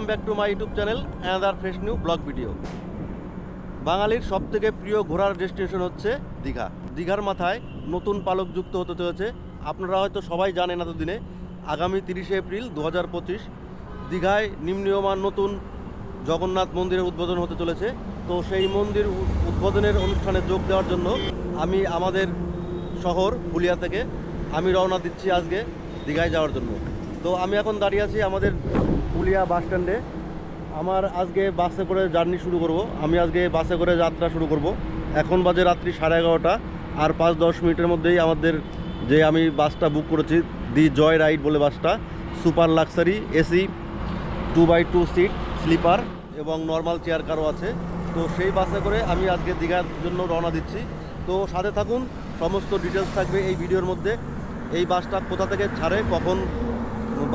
Back to my YouTube channel another fresh new blog video. বাঙালির সবথেকে প্রিয় ঘোরার ডেস্টিনেশন হচ্ছে দীঘা। দীঘার মাথায় নতুন পালক যুক্ত হতে চলেছে। আপনারা হয়তো সবাই জানেন এতদিনে আগামী 30শে এপ্রিল 2025 দীঘায় নিম্নীয়মান নতুন জগন্নাথ মন্দিরের উদ্বোধন হতে চলেছে। তো সেই মন্দির উদ্বোধনের অনুষ্ঠানে যোগ দেওয়ার জন্য আমি আমাদের শহর ফুলিয়া থেকে আমি রওনা দিচ্ছি আজকে দীঘায় যাওয়ার জন্য। তো আমি এখন দাঁড়িয়ে আছি আমাদের ফুলিয়া বাস স্ট্যান্ডে। আমার আজকে বাসে করে জার্নি শুরু করব। আমি আজকে বাসে করে যাত্রা শুরু করব। এখন বাজে রাত্রি 11:30, আর 5-10 মিনিটের মধ্যেই আমাদের যে আমি বাসটা বুক করেছি দি জয় রাইড বলে বাসটা, super luxury AC 2x2 seat sleeper এবং নর্মাল চেয়ার কারও আছে। তো সেই বাসে করে আমি আজকে দীঘার জন্য রওনা দিচ্ছি। তো সাথে থাকুন, সমস্ত ডিটেলস থাকবে এই ভিডিওর মধ্যে। এই বাসটা কোথা থেকে ছাড়ে, কখন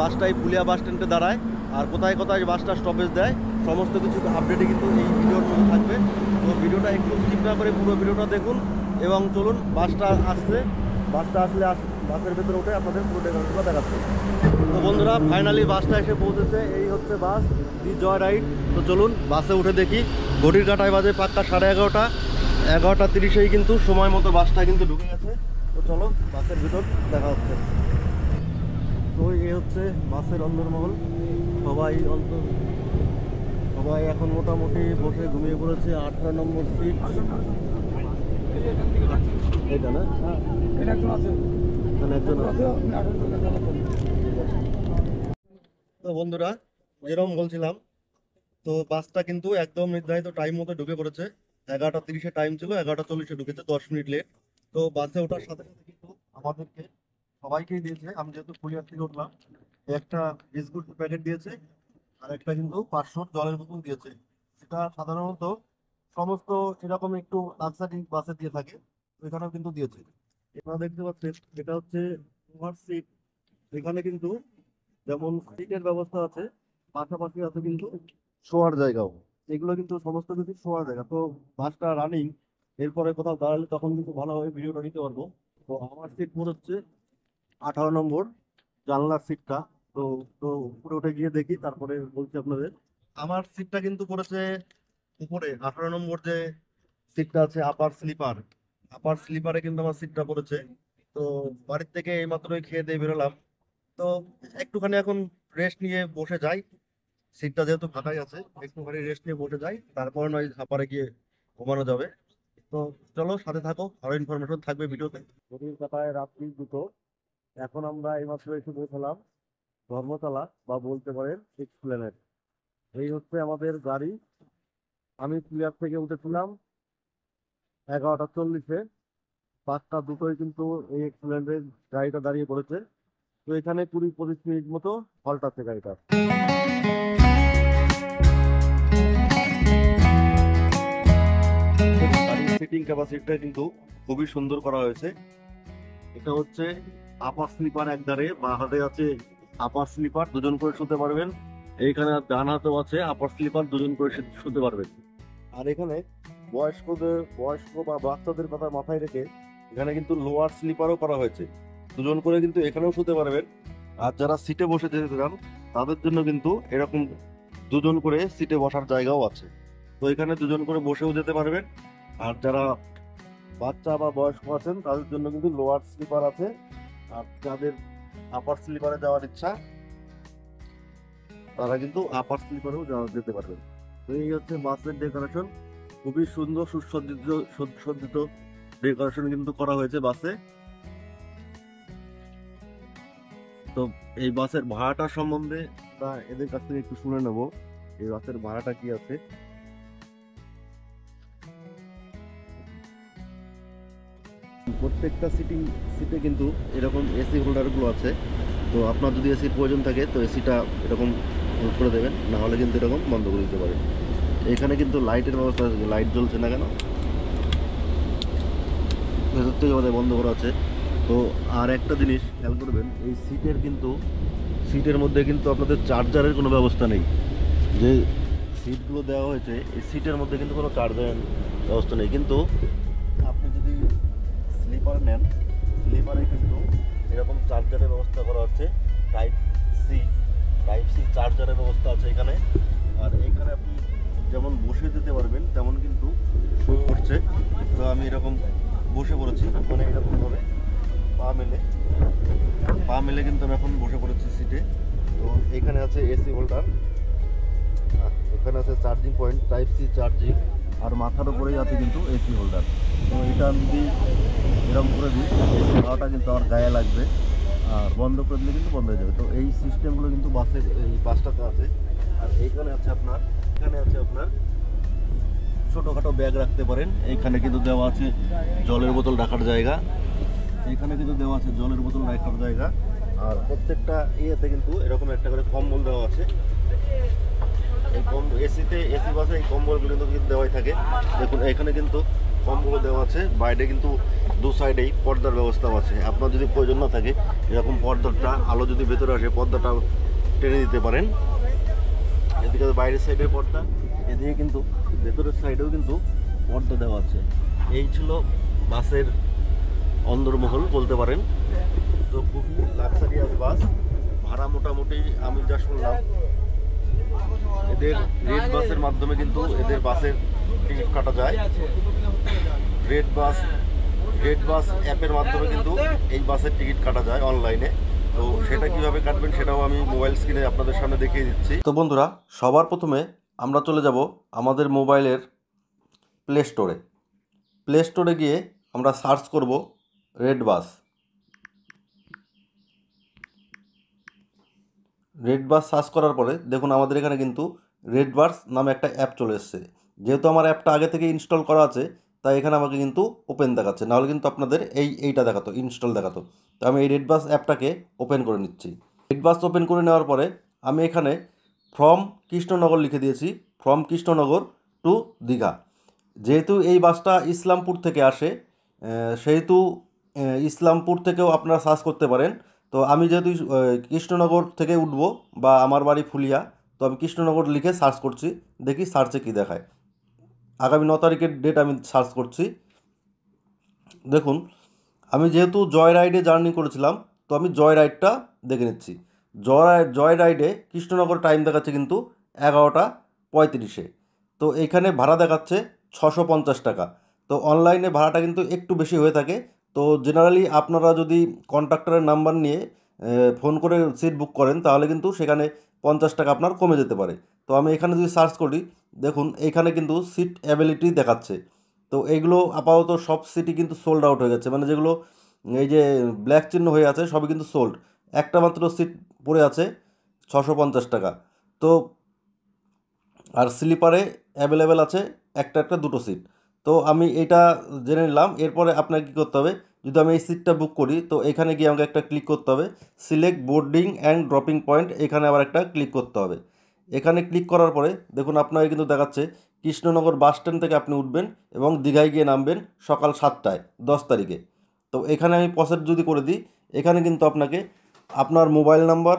বাসটা এই ফুলিয়া বাস স্ট্যান্ডে দাঁড়ায়, আর কোথায় কোথায় বাসটা স্টপেজ দেয়, সমস্ত কিছু আপডেটই কিন্তু এই ভিডিওর মধ্যে থাকবে। তো ভিডিওটা একটু স্কিপ না করে পুরো ভিডিওটা দেখুন এবং চলুন বাসটা আসলে বাসের ভেতরে উঠে আপনাদের পুরো ডেটাগুলো দেখাচ্ছে। তো বন্ধুরা, ফাইনালি বাসটা এসে পৌঁছেছে। এই হচ্ছে বাস দি জয় রাইড। তো চলুন বাসে উঠে দেখি। ঘড়ির কাঁটায় বাজে পাক্কা 11:30, 11:30 কিন্তু সময় মতো বাসটা কিন্তু ঢুকে গেছে। তো চলো বাসের ভিতর দেখা হচ্ছে। তো এই হচ্ছে বাসের অন্দরমহল। সবাই এখন মোটামুটি বসে ঘুমিয়ে পড়েছে। 18 নম্বর সিট এটা না, একজন আছে। তো বন্ধুরা, যেরকম বলছিলাম, তো বাসটা কিন্তু একদম নির্ধারিত টাইম মতো ঢুকে পড়েছে। 11:30 টাইম ছিল, 11:40 ঢুকেছে, 10 মিনিট লেট। তো বাসে ওঠার সাথে সাথে কিন্তু আমাদেরকে সবাইকেই দিয়েছে, আমি যেহেতু ফুলিয়ার থেকে উঠলাম, একটা বিস্কুট প্যাকেট দিয়েছে আর একটা কিন্তু 500 জলের বোতল দিয়েছে। সেটা সাধারণত সমস্ত এরকম একটু লাক্সারি বাসে দিয়ে থাকে, এখানেও কিন্তু দিয়েছে। এখানে দেখতে পাচ্ছেন এটা হচ্ছে ওভার সিট। এখানে কিন্তু যেমন সিটের ব্যবস্থা আছে, পাশাপাশি আছে কিন্তু শোয়ার জায়গাও। এগুলো কিন্তু সমস্ত কিছু শোয়ার জায়গা। তো বাসটা রানিং, এরপরে কোথাও দাঁড়ালে তখন কিন্তু ভালোভাবে ভিডিওটা নিতে পারবো। তো আমার সিট মোট হচ্ছে 18 নম্বর জানলার সিটটা। তো তো উপরে উঠে গিয়ে দেখি, তারপরে বলছি আপনাদের। আমার সিটটা কিন্তু পড়েছে উপরে 18 নম্বর যে সিটটা আছে, আপার স্লিপারে কিন্তু আমার সিটটা পড়েছে। তো বাড়ির থেকে এইমাত্রই খেয়ে দিয়ে বেরোলাম। তো একটুখানি এখন রেস্ট নিয়ে বসে যাই। সিটটা যেহেতু ফাঁকাই আছে, একটুখানি রেস্ট নিয়ে বসে যাই, তারপর নয় আপারে গিয়ে ঘুমানো যাবে। তো চলো সাথে থাকো, আরো ইনফরমেশন থাকবে ভিডিওতে। ঘড়ির কাঁটায় রাত্রি 2টো। এখন আমরা এইমাত্র এসে পৌঁছালাম ধর্মতলা, বা বলতে পারেন এক্সপ্লেনেড। এই হচ্ছে আমাদের গাড়ি। আমি ফুলিয়ার থেকে উঠেছিলাম 11:40-এ। 5টা 2টোয় কিন্তু এই এক্সপ্লেনেডের গাড়িটা দাঁড়িয়ে পড়েছে। তো এখানে 20-25 মিনিট মতো হল্ট আছে গাড়িটা। সিটিং ক্যাপাসিটিটা কিন্তু খুবই সুন্দর করা হয়েছে। এটা হচ্ছে আপার স্লিপার, একধারে বা হাতে আছে আপার স্লিপার, দুজন করে শুতে পারবেন। এইখানে ডান হাতেও আছে আপার স্লিপার, দুজন করে শুতে পারবেন। আর এখানে বয়স্ক বা বাচ্চাদের কথা মাথায় রেখে এখানে কিন্তু লোয়ার স্লিপারও করা হয়েছে, দুজন করে কিন্তু এখানেও শুতে পারবেন। আর যারা সিটে বসে যেতে চান তাদের জন্য কিন্তু এরকম দুজন করে সিটে বসার জায়গাও আছে। তো এখানে দুজন করে বসেও যেতে পারবেন। আর যারা বাচ্চা বা বয়স্ক আছেন তাদের জন্য কিন্তু লোয়ার স্লিপার আছে। আর যাদের আপার স্লিপারে যাওয়ার ইচ্ছা তারা কিন্তু আপার স্লিপারেও যেতে পারবেন। তো এই হচ্ছে বাসের ডেকোরেশন। খুবই সুন্দর সুসজ্জিত ডেকোরেশন কিন্তু করা হয়েছে বাসে। তো এই বাসের ভাড়াটা সম্বন্ধে এদের কাছ থেকে একটু শুনে নেব, এই বাসের ভাড়াটা কি আছে। প্রত্যেকটা সিটে কিন্তু এরকম এসি হোল্ডার গুলো আছে। তো আপনার যদি এসির প্রয়োজন থাকে তো এসিটা এরকম করে দেবেন, না হলে কিন্তু এরকম বন্ধ করে দিতে পারেন। এখানে কিন্তু লাইটের ব্যবস্থা আছে, লাইট জ্বলছে না কেন, ভেতর থেকে আমাদের বন্ধ করা আছে। তো আর একটা জিনিস খেয়াল করবেন, এই সিটের মধ্যে কিন্তু আপনাদের চার্জারের কোনো ব্যবস্থা নেই। যে সিটগুলো দেওয়া হয়েছে এই সিটের মধ্যে কিন্তু কোনো চার্জারের ব্যবস্থা নেই। কিন্তু আপনি যদি স্লিপার নেন, স্লিপারে কিন্তু এরকম চার্জারের ব্যবস্থা করা হচ্ছে টাইপ সি। টাইপ সি চার্জারের ব্যবস্থা আছে এখানে। আর এইখানে আপনি যেমন বসে যেতে পারবেন তেমন কিন্তু শো করছে। তো আমি এরকম বসে পড়েছি, মানে এরকমভাবে পা মেলে কিন্তু আমি এখন বসে পড়েছি সিটে। তো এখানে আছে এসি হোল্ডার, এখানে আছে charging point type C charging, আর মাথার উপরেই আছে কিন্তু এসি হোল্ডার। তো এটা আমি যদি এরকম করে দিই হাওয়াটা কিন্তু আমার গায়ে লাগবে, আর বন্ধ করে দিলে কিন্তু বন্ধ হয়ে যাবে। তো এই সিস্টেমগুলো কিন্তু এই বাসটাতে আছে। আর এখানে আছে আপনার ছোটোখাটো ব্যাগ রাখতে পারেন। এইখানে কিন্তু দেওয়া আছে জলের বোতল রাখার জায়গা, এখানে কিন্তু দেওয়া আছে জলের বোতল রাখার জায়গা। আর প্রত্যেকটা ইয়েতে কিন্তু এরকম একটা করে কম্বল দেওয়া আছে। এই এসি বাসে এই কম্বলগুলো কিন্তু দেওয়াই থাকে। দেখুন এখানে কিন্তু কম্বল দেওয়া আছে, বাইরে কিন্তু দু সাইডেই পর্দার ব্যবস্থাও আছে। আপনার যদি প্রয়োজন না থাকে এরকম পর্দাটা, আলো যদি ভেতরে আসে পর্দাটা টেনে দিতে পারেন। এদিকে বাইরের সাইডের পর্দা, এদিকে কিন্তু ভেতরের সাইডেও কিন্তু পর্দা দেওয়া আছে। এই ছিল বাসের অন্দরমহল বলতে পারেন। তো খুবই লাক্সারিয়াস বাস। ভাড়া মোটামুটি আমি যা শুনলাম এদের রেড বাসের মাধ্যমে কিন্তু এদের বাসের টিকিট কাটা যায়। রেড বাস অ্যাপের মাধ্যমে কিন্তু এই বাসের টিকিট কাটা যায় অনলাইনে। তো সেটা কিভাবে কাটবেন সেটাও আমি মোবাইল স্ক্রিনে আপনাদের সামনে দেখিয়ে দিচ্ছি। তো বন্ধুরা, সবার প্রথমে আমরা চলে যাব আমাদের মোবাইলের প্লে স্টোরে গিয়ে আমরা সার্চ করব রেড বাস সার্চ করার পরে দেখুন আমাদের এখানে কিন্তু রেড বাস নামে একটা অ্যাপ চলে এসেছে। যেহেতু আমার অ্যাপটা আগে থেকে ইনস্টল করা আছে তাই এখানে আমাকে কিন্তু ওপেন দেখাচ্ছে, নাহলে কিন্তু আপনাদের এইটা দেখাতো, ইনস্টল দেখাতো। তো আমি এই রেড বাস অ্যাপটাকে ওপেন করে নিচ্ছি। রেড বাস ওপেন করে নেওয়ার পরে আমি এখানে ফ্রম কৃষ্ণনগর লিখে দিয়েছি, ফ্রম কৃষ্ণনগর টু দীঘা। যেহেতু এই বাসটা ইসলামপুর থেকে আসে সেহেতু ইসলামপুর থেকেও আপনারা সার্চ করতে পারেন। তো আমি যেহেতু কৃষ্ণনগর থেকে উঠব, বা আমার বাড়ি ফুলিয়া, তো আমি কৃষ্ণনগর লিখে সার্চ করছি, দেখি সার্চে কী দেখায়। আগামী 9 তারিখের ডেট আমি সার্চ করছি। দেখুন আমি যেহেতু জয় রাইডে জার্নি করেছিলাম তো আমি জয় রাইডটা দেখে নিচ্ছি। জয় রাইডে কৃষ্ণনগর টাইম দেখাচ্ছে কিন্তু 11:35। তো এইখানে ভাড়া দেখাচ্ছে 650 টাকা। তো অনলাইনে ভাড়াটা কিন্তু একটু বেশি হয়ে থাকে। তো জেনারেলি আপনারা যদি কন্ট্রাক্টরের নাম্বার নিয়ে ফোন করে সিট বুক করেন তাহলে কিন্তু সেখানে 50 টাকা আপনার কমে যেতে পারে। তো আমি এখানে যদি সার্চ করি দেখুন এইখানে কিন্তু সিট অ্যাভেলেবিলিটি দেখাচ্ছে। তো এইগুলো আপাতত সব সিটই কিন্তু সোল্ড আউট হয়ে গেছে, মানে যেগুলো এই যে ব্ল্যাক চিহ্ন হয়ে আছে সবই কিন্তু সোল্ড। একটা মাত্র সিট পড়ে আছে 650 টাকা। তো আর স্লিপারে অ্যাভেলেবেল আছে একটা দুটো সিট। তো আমি এটা জেনে নিলাম। এরপরে আপনাকে কী করতে হবে, যদি আমি এই সিটটা বুক করি তো এখানে গিয়ে আমাকে একটা ক্লিক করতে হবে, select boarding and dropping point, এখানে আবার একটা ক্লিক করতে হবে। এখানে ক্লিক করার পরে দেখুন আপনাকে কিন্তু দেখাচ্ছে কৃষ্ণনগর বাস স্ট্যান্ড থেকে আপনি উঠবেন এবং দীঘায় গিয়ে নামবেন সকাল 7টায় 10 তারিখে। তো এখানে আমি প্রসেস যদি করে দিই, এখানে কিন্তু আপনাকে আপনার মোবাইল নাম্বার,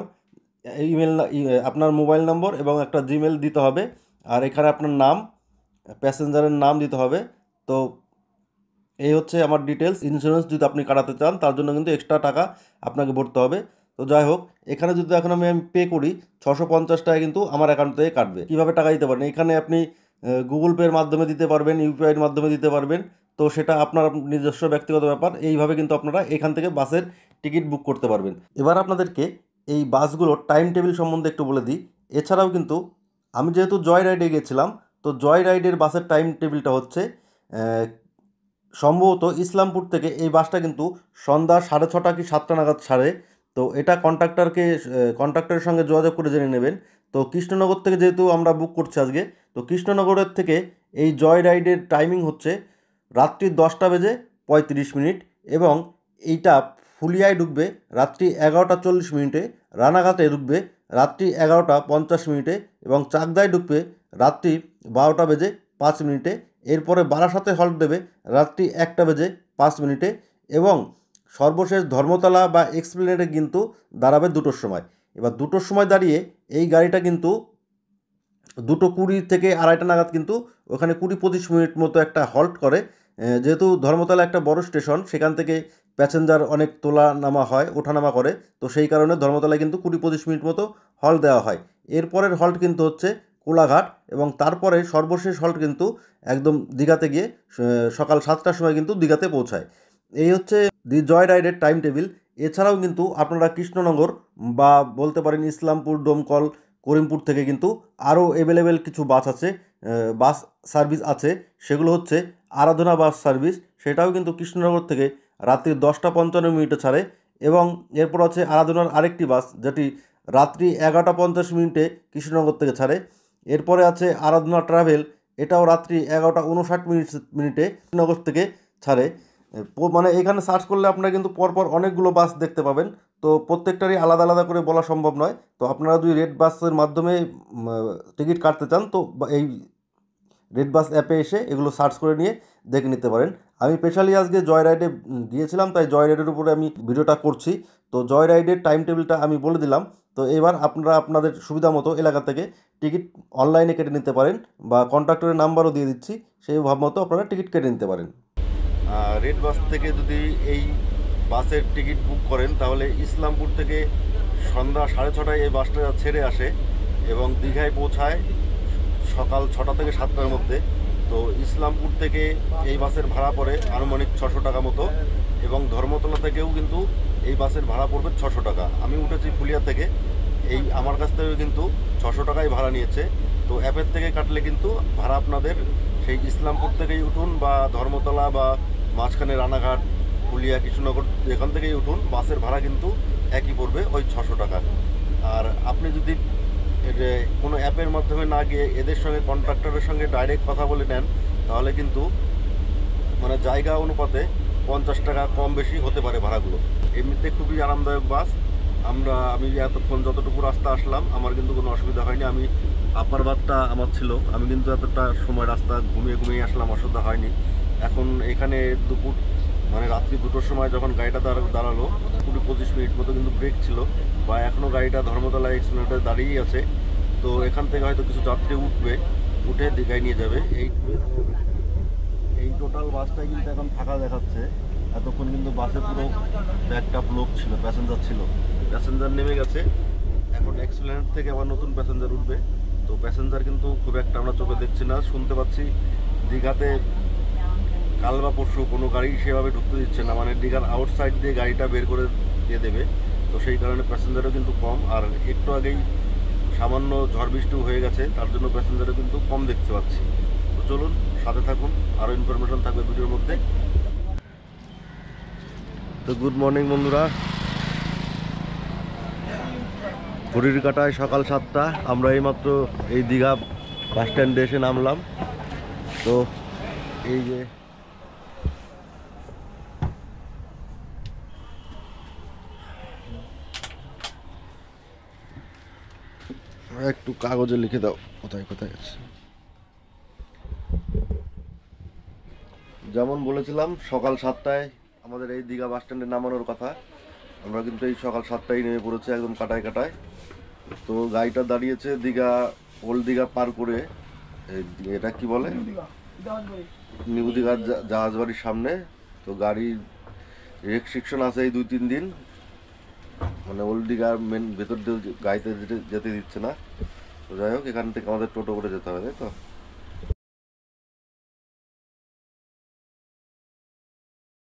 আপনার মোবাইল নম্বর এবং একটা জিমেল দিতে হবে। আর এখানে আপনার নাম, প্যাসেঞ্জারের নাম দিতে হবে। তো এই হচ্ছে আমার ডিটেলস। ইন্স্যুরেন্স যদি আপনি কাটাতে চান তার জন্য কিন্তু এক্সট্রা টাকা আপনাকে ভরতে হবে। তো যাই হোক, এখানে যদি এখন আমি পে করি 650 টাকা কিন্তু আমার অ্যাকাউন্ট থেকে কাটবে। কীভাবে টাকা দিতে পারেন, এখানে আপনি গুগল পের মাধ্যমে দিতে পারবেন, ইউপিআইয়ের মাধ্যমে দিতে পারবেন। তো সেটা আপনার নিজস্ব ব্যক্তিগত ব্যাপার। এইভাবে কিন্তু আপনারা এখান থেকে বাসের টিকিট বুক করতে পারবেন। এবার আপনাদেরকে এই বাসগুলোর টাইম টেবিল সম্বন্ধে একটু বলে দিই। এছাড়াও কিন্তু আমি যেহেতু জয় রাইডে গেছিলাম, তো জয় রাইডের বাসের টাইম টেবিলটা হচ্ছে সম্ভবত ইসলামপুর থেকে এই বাসটা কিন্তু সন্ধ্যা 6:30 কি 7টা নাগাদ ছাড়ে। তো এটা কন্ট্রাক্টরের সঙ্গে যোগাযোগ করে জেনে নেবেন। তো কৃষ্ণনগর থেকে যেহেতু আমরা বুক করছি আজকে, তো কৃষ্ণনগরের থেকে এই জয় রাইডের টাইমিং হচ্ছে রাত্রি 10:35 এবং এইটা ফুলিয়ায় ঢুকবে রাত্রি 11:40, রানাঘাটে ঢুকবে রাত্রি 11:50 এবং চাকদায় ঢুকবে রাত্রি 12:05। এরপরে বারাসাতে হল্ট দেবে রাত্রি 1:05 এবং সর্বশেষ ধর্মতলা বা এক্সপ্লেনেডে কিন্তু দাঁড়াবে 2টোর সময়। এবার 2টোর সময় দাঁড়িয়ে এই গাড়িটা কিন্তু 2:20 থেকে 2:30 নাগাদ কিন্তু ওখানে 20-25 মিনিট মতো একটা হল্ট করে। যেহেতু ধর্মতলা একটা বড় স্টেশন, সেখান থেকে প্যাসেঞ্জার অনেক তোলা নামা হয়, ওঠানামা করে। তো সেই কারণে ধর্মতলায় কিন্তু 20-25 মিনিট মতো হল্ট দেওয়া হয়। এরপরের হল্ট কিন্তু হচ্ছে কোলাঘাট, এবং তারপরে সর্বশেষ হল্ট কিন্তু একদম দীঘাতে গিয়ে সকাল 7টার সময় কিন্তু দীঘাতে পৌঁছায়। এই হচ্ছে দি জয় রাইডের টাইম টেবিল। এছাড়াও কিন্তু আপনারা কৃষ্ণনগর বা বলতে পারেন ইসলামপুর, ডোমকল, করিমপুর থেকে কিন্তু আরও অ্যাভেলেবেল কিছু বাস আছে, বাস সার্ভিস আছে। সেগুলো হচ্ছে আরাধনা বাস সার্ভিস, সেটাও কিন্তু কৃষ্ণনগর থেকে রাত্রি 10:55 ছাড়ে। এবং এরপর আছে আরাধনার আরেকটি বাস, যেটি রাত্রি 11:50 কৃষ্ণনগর থেকে ছাড়ে। এরপরে আছে আরাধনা ট্রাভেল, এটাও রাত্রি 11:59 কৃষ্ণনগর থেকে ছাড়ে। মানে এখানে সার্চ করলে আপনারা কিন্তু পরপর অনেকগুলো বাস দেখতে পাবেন। তো প্রত্যেকটারই আলাদা আলাদা করে বলা সম্ভব নয়। তো আপনারা যদি রেড বাসের মাধ্যমে টিকিট কাটতে চান, তো এই রেড বাস অ্যাপে এসে এগুলো সার্চ করে নিয়ে দেখে নিতে পারেন। আমি স্পেশালি আজকে জয় রাইডে গিয়েছিলাম, তাই জয় রাইডের উপরে আমি ভিডিওটা করছি। তো জয় রাইডের টাইম টেবিলটা আমি বলে দিলাম। তো এবার আপনারা আপনাদের সুবিধা মতো এলাকা থেকে টিকিট অনলাইনে কেটে নিতে পারেন, বা কন্ট্রাক্টরের নাম্বারও দিয়ে দিচ্ছি, সেই ভাব মতো আপনারা টিকিট কেটে নিতে পারেন। রেড বাস থেকে যদি এই বাসের টিকিট বুক করেন, তাহলে ইসলামপুর থেকে সন্ধ্যা 6:30 এই বাসটা ছেড়ে আসে এবং দীঘায় পৌঁছায় সকাল 6টা থেকে 7টার মধ্যে। তো ইসলামপুর থেকে এই বাসের ভাড়া পড়ে আনুমানিক 600 টাকা মতো, এবং ধর্মতলা থেকেও কিন্তু এই বাসের ভাড়া পড়বে 600 টাকা। আমি উঠেছি ফুলিয়া থেকে, এই আমার কাছ থেকে কিন্তু 600 টাকাই ভাড়া নিয়েছে। তো অ্যাপের থেকে কাটলে কিন্তু ভাড়া আপনাদের সেই ইসলামপুর থেকেই উঠুন বা ধর্মতলা বা মাঝখানে রানাঘাট, ফুলিয়া, কৃষ্ণনগর এখান থেকেই উঠুন, বাসের ভাড়া কিন্তু একই পড়বে, ওই 600 টাকা। আর আপনি যদি কোনো অ্যাপের মাধ্যমে না গিয়ে এদের সঙ্গে কন্ট্রাক্টরের সঙ্গে ডাইরেক্ট কথা বলে নেন, তাহলে কিন্তু মানে জায়গা অনুপাতে 50 টাকা কম বেশি হতে পারে ভাড়াগুলো। এমনিতে খুবই আরামদায়ক বাস। আমি এতক্ষণ যতটুকু রাস্তা আসলাম, আমার কিন্তু কোনো অসুবিধা হয়নি। আমি আপার বাতটা আমার ছিল, আমি কিন্তু এতটা সময় রাস্তা ঘুমিয়ে ঘুমিয়ে আসলাম, অসুবিধা হয়নি। এখন এখানে দুপুর মানে রাত্রি 2টোর সময় যখন গাড়িটা দাঁড়ালো, 20-25 মিনিট মতো কিন্তু ব্রেক ছিল, বা এখনও গাড়িটা ধর্মতলা এক্সপ্লেনেটে দাঁড়িয়েই আছে। তো এখান থেকে হয়তো কিছু যাত্রী উঠে দীঘায় নিয়ে যাবে। এই টোটাল বাসটাই কিন্তু এখন ফাঁকা দেখাচ্ছে। এতক্ষণ কিন্তু বাসে পুরো ব্যাকআপ লোক ছিল, প্যাসেঞ্জার ছিল। প্যাসেঞ্জার নেমে গেছে, এখন এক্সপ্লেনেট থেকে আবার নতুন প্যাসেঞ্জার উঠবে। তো প্যাসেঞ্জার কিন্তু খুব একটা আমরা চোখে দেখছি না। শুনতে পাচ্ছি দীঘাতে কাল বা পরশু কোনো গাড়ি সেভাবে ঢুকতে দিচ্ছে না, মানে দীঘার আউটসাইড দিয়ে গাড়িটা বের করে দিয়ে দেবে। তো সেই কারণে প্যাসেঞ্জারও কিন্তু কম। আর একটু আগেই সামান্য ঝড় বৃষ্টিও হয়ে গেছে, তার জন্য প্যাসেঞ্জারও কিন্তু কম দেখতে পাচ্ছি। তো চলুন সাথে থাকুন, আরও ইনফরমেশন থাকবে ভিডিওর মধ্যে। তো গুড মর্নিং বন্ধুরা, ঘড়ির কাঁটায় সকাল 7টা। আমরা এইমাত্র এই দীঘা বাস স্ট্যান্ডে এসে নামলাম। তো এই যে একটু কাগজে লিখে দাও কোথায় কোথায় আছে। যেমন বলেছিলাম সকাল 7টায় আমাদের এই দীঘা বাস স্ট্যান্ডে নামানোর কথা, আমরা কিন্তু এই সকাল 7টায় নেমে পড়েছি একদম কাটায় কাটায়। তো গাড়িটা দাঁড়িয়েছে দীঘা ওল্ড দীঘা পার করে, এটা কি বলে, নিউ দীঘার জাহাজবাড়ির সামনে। তো গাড়ির রেস্ট্রিকশন আছে এই 2-3 দিন, মানে ওল্ড দীঘার ভেতর দিয়ে গাড়িতে যেতে দিচ্ছে না। তো যাই হোক, এখান থেকে আমাদের টোটো করে যেতে হবে, তাই তো।